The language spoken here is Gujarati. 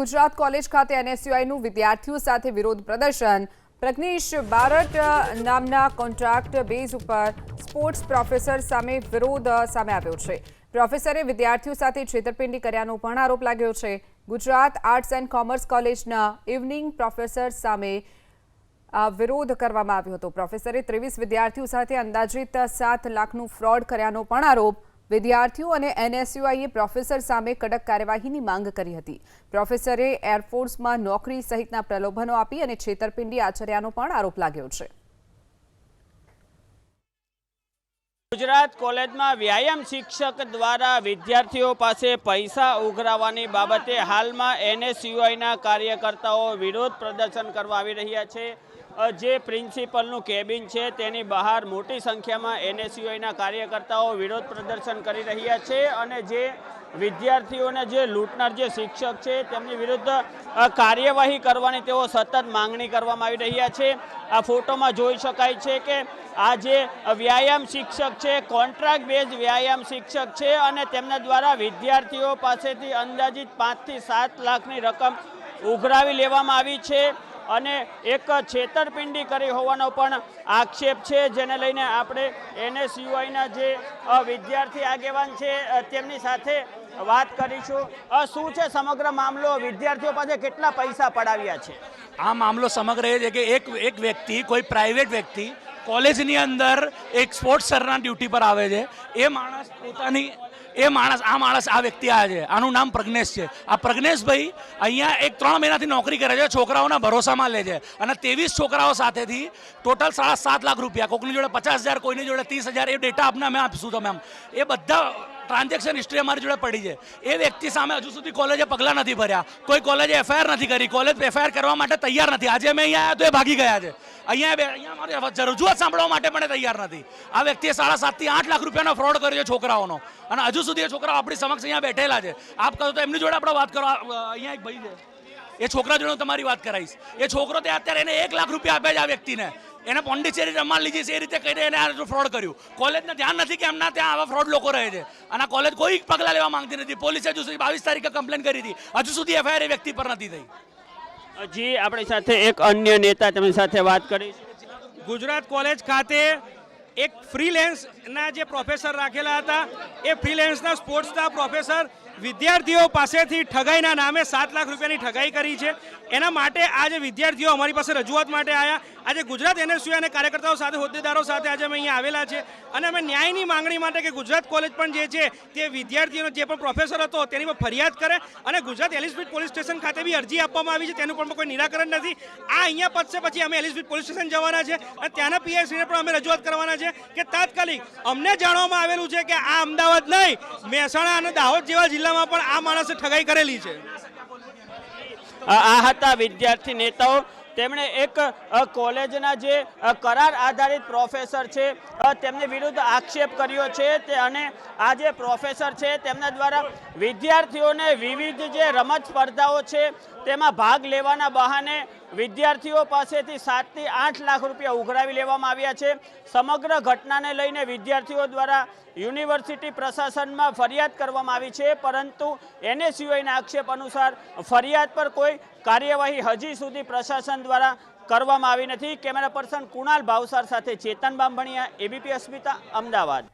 ગુજરાત કોલેજ ખાતે એનએસયુઆઈનું વિદ્યાર્થીઓ સાથે વિરોધ પ્રદર્શન। પ્રજ્ઞેશ બારટ નામના કોન્ટ્રાક્ટ બેઝ ઉપર સ્પોર્ટ્સ પ્રોફેસર સામે વિરોધ સામે આવ્યો છે। પ્રોફેસરે વિદ્યાર્થીઓ સાથે છેતરપિંડી કર્યાનો પણ આરોપ લાગ્યો છે। ગુજરાત આર્ટ્સ એન્ડ કોમર્સ કોલેજના ઇવનિંગ પ્રોફેસર સામે વિરોધ કરવામાં આવ્યો હતો। પ્રોફેસરે 23 વિદ્યાર્થીઓ સાથે અંદાજિત 7 લાખનું ફ્રોડ કર્યાનો પણ આરોપ। વિદ્યાર્થીઓ અને એનએસયુઆઈએ પ્રોફેસર સામે કડક કાર્યવાહીની માંગ કરી હતી। પ્રોફેસરે એરફોર્સમાં નોકરી સહિતના પ્રલોભનો આપી અને છેતરપિંડી આચર્યાનો પણ આરોપ લાગ્યો છે। गुजरात कॉलेज में व्यायाम शिक्षक द्वारा विद्यार्थीओ पासे पैसा उघरावानी बाबते हाल में एनएसयूआईना कार्यकर्ताओ विरोध प्रदर्शन करवा आवी रह्या छे। जे प्रिंसिपलनु केबिन है तेनी बहार मोटी संख्या में एनएसयूआईना कार्यकर्ताओ विरोध प्रदर्शन करी रह्या छे अने जे विद्यार्थीओने जे लूंटनार जे शिक्षक है तेमनी विरुद्ध कार्यवाही करवानी तेओ सतत मांगणी करवामां आवी रह्या छे। आ फोटो में जोई शकाय छे के आ जे व्यायाम शिक्षक है कॉन्ट्राक्ट बेज व्यायाम शिक्षक है अने तेमना द्वारा विद्यार्थीओ पासेथी अंदाजित 5 થી 7 लाखनी रकम उघरावी लेवामां आवी छे અને એક છેતરપિંડી કરી હોવાનો પણ આક્ષેપ છે, જેને લઈને આપણે એનએસયુઆઈના જે વિદ્યાર્થી આગેવાન છે તેમની સાથે વાત કરીશું। શું છે સમગ્ર મામલો? વિદ્યાર્થીઓ પાસે કેટલા પૈસા પડાવ્યા છે? આ મામલો સમગ્ર એ છે કે એક વ્યક્તિ, કોઈ પ્રાઇવેટ વ્યક્તિ કોલેજની અંદર એક સ્પોર્ટ્સ સરના ડ્યુટી પર આવે છે। એ માણસ પોતાની આ વ્યક્તિ આ છે, આનું નામ પ્રજ્ઞેશ છે। આ પ્રજ્ઞેશભાઈ અહીંયા 3 મહિનાથી નોકરી કરે છે, છોકરાઓના ભરોસામાં લે છે અને 23 છોકરાઓ સાથેથી ટોટલ 7.5 લાખ રૂપિયા, કોઈની જોડે 50,000, કોઈની જોડે 30,000, એ ડેટા આપને અમે આપીશું તમે એ બધા ટ્રાન્ઝેક્શન હિસ્ટ્રી અમારી જોડે પડી છે। એ વ્યક્તિ સામે હજુ સુધી કોલેજે પગલાં નથી ભર્યા, કોઈ કોલેજે એફઆઈઆર નથી કરી, કોલેજ એફઆઈઆર કરવા માટે તૈયાર નથી। આજે અમે અહીંયા આવ્યા તો એ ભાગી ગયા છે। અહીંયા અમારી રજૂઆત સાંભળવા માટે પણ તૈયાર નથી। આ વ્યક્તિએ 7.5 થી 8 લાખ રૂપિયાનો ફ્રોડ કર્યો છે છોકરાઓનો અને હજુ સુધી એ છોકરાઓ આપણી સમક્ષ અહીંયા બેઠેલા છે। આપ કહો તો એમની જોડે આપણે વાત કરો। અહીંયા એક ભાઈ છે, એ છોકરા જોડે હું તમારી વાત કરાવીશ। એ છોકરો તે અત્યારે એને 1 લાખ રૂપિયા આપ્યા છે આ વ્યક્તિને, એને પોંડિચેરી રમવા લીધી છે, એ રીતે કહીને એને આ ફ્રોડ કર્યું। કોલેજને ધ્યાન નથી કે એમના ત્યાં આવા ફ્રોડ લોકો રહે છે અને કોલેજ કોઈ પગલાં લેવા માંગતી નથી। પોલીસે હજુ સુધી 22 તારીખે કમ્પ્લેન કરી હતી, હજુ સુધી એફઆઈઆર એ વ્યક્તિ પર નથી થઈ। જી આપણી સાથે એક અન્ય નેતા તેમની સાથે વાત કરીશું। ગુજરાત કોલેજ ખાતે એક ફ્રીલેન્સના જે પ્રોફેસર રાખેલા હતા, એ ફ્રીલેન્સના સ્પોર્ટ્સના પ્રોફેસર વિદ્યાર્થીઓ પાસેથી ઠગાઈના નામે 7 લાખ રૂપિયાની ઠગાઈ કરી છે। એના માટે આજે વિદ્યાર્થીઓ અમારી પાસે રજૂઆત માટે આવ્યા। આજે ગુજરાત એનએસયુઆઈ અને કાર્યકર્તાઓ સાથે, હોદ્દેદારો સાથે આજે અમે અહીંયા આવેલા છે અને અમે ન્યાયની માંગણી માટે કે ગુજરાત કોલેજ પણ જે છે તે વિદ્યાર્થીઓનો જે પણ પ્રોફેસર હતો તેની પર ફરિયાદ કરે અને ગુજરાત એલિસબ્રિજ પોલીસ સ્ટેશન ખાતે બી અરજી આપવામાં આવી છે, તેનું પણ કોઈ નિરાકરણ નથી। આ અહીંયા પતશે પછી અમે એલિસબ્રિજ પોલીસ સ્ટેશન જવાના છે અને ત્યાંના પીઆઈસીને પણ અમે રજૂઆત કરવાના છે કે તાત્કાલિક અમને જાણવામાં આવેલું છે કે આ અમદાવાદ નહીં, મહેસાણા અને દાહોદ જેવા જિલ્લામાં પણ આ માણસે ઠગાઈ કરેલી છે। આ હતા વિદ્યાર્થી નેતાઓ। તેમણે એક કોલેજના જે કરાર આધારિત પ્રોફેસર છે તેમની વિરુદ્ધ આક્ષેપ કર્યો છે તે અને આ જે પ્રોફેસર છે તેમના દ્વારા વિદ્યાર્થીઓને વિવિધ જે રમત સ્પર્ધાઓ છે તેમાં ભાગ લેવાના બહાને વિદ્યાર્થીઓ પાસેથી 7 થી 8 લાખ રૂપિયા ઉઘરાવી લેવામાં આવ્યા છે। સમગ્ર ઘટનાને લઈને વિદ્યાર્થીઓ દ્વારા યુનિવર્સિટી પ્રશાસનમાં ફરિયાદ કરવામાં આવી છે, પરંતુ એનએસયુઆઈના આક્ષેપ અનુસાર ફરિયાદ પર કોઈ કાર્યવાહી હજી સુધી પ્રશાસન દ્વારા કરવામાં આવી નથી। કેમેરા પર્સન કુણાલ ભાવસાર સાથે ચેતન બામભણિયા, એબીપી અસ્મિતા, અમદાવાદ।